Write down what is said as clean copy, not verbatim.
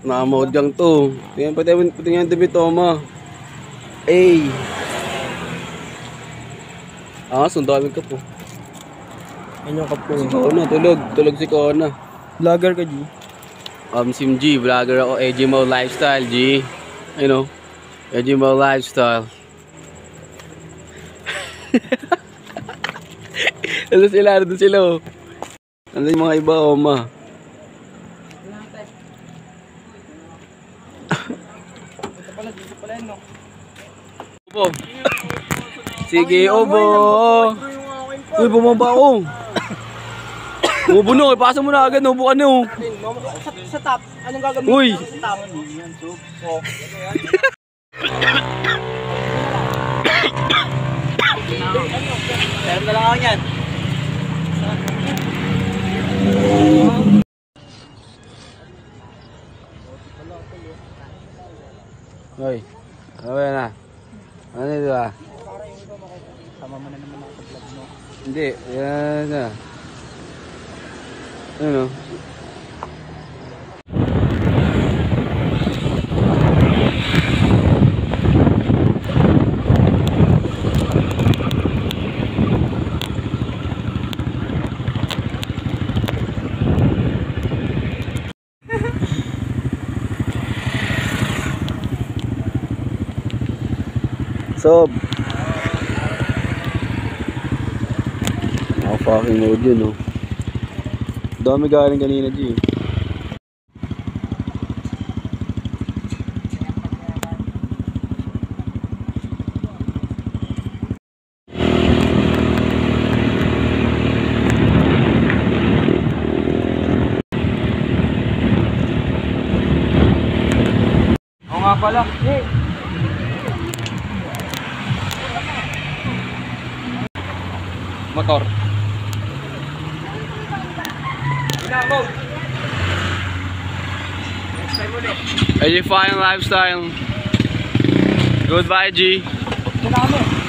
Naka-mode lang to. Pati nga yung Toma. Ay. Sundawin ka po. Yan yung kapo. Si Kona, tulog si Kona. Vlogger ka, G? Sim G, vlogger ako. AGMO Lifestyle, G. You know, AGMO Lifestyle. Ano sila? Ano sila? Ano yung mga iba, Oma? Dito pala yan, no? Obo. Sige, Obo. Uy, bumaba ako. Ubo no, ipasa mo na agad. Ubo ka no. Sa top, anong gagamitin? Uy. Sa top. Yan, soup. Oh. Meron na lang ako yan. Hoy, ano yan na? Ano ito ah? Sama mo na naman ako sa vlog mo. Hindi, yan na. Ano? Sob. Fucking load yun, oh. Dami galing kanina, G. Oo nga pala. Motor. AG Fine Lifestyle. Goodbye, G. Kailangan mo.